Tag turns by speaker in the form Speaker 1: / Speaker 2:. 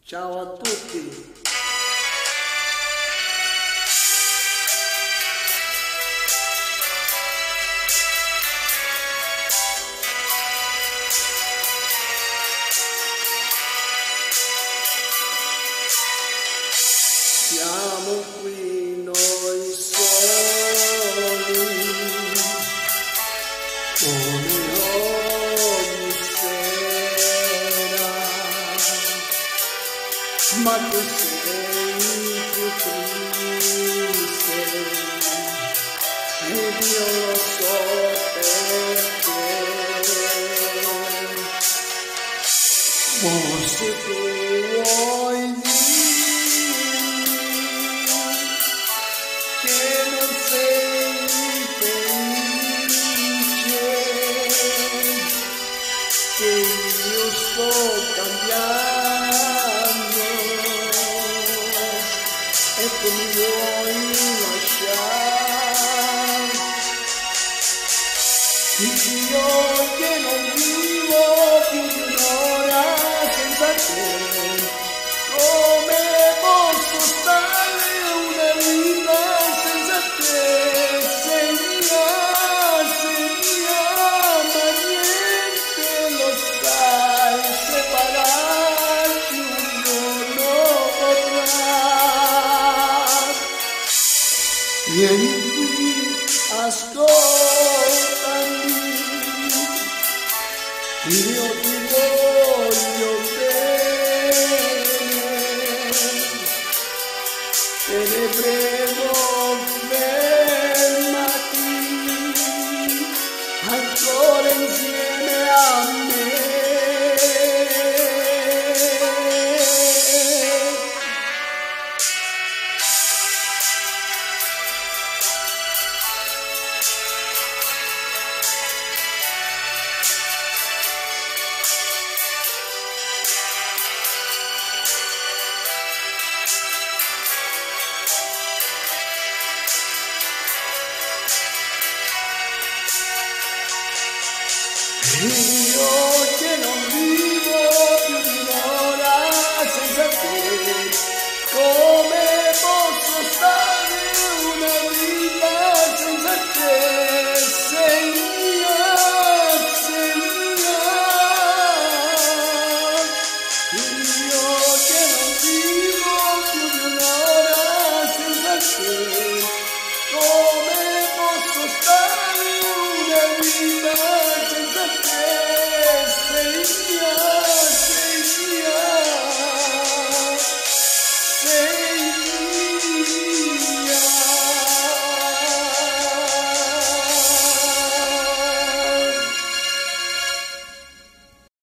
Speaker 1: Ciao a tutti. Siamo qui noi soli, come ogni sera, ma tu sei più triste ed io lo so perché. Forse tu vuoi che non sei felice, che io sto cambiando e tu mi vuoi lasciare. Dici io che non vivo più di un'ora senza te, come posso stare una vita senza te? Sei mia, ma niente lo sai, separarci un giorno potrà. Vieni qui, ascoltami, io ti voglio bene, te ne prego fermati ancora insieme a me.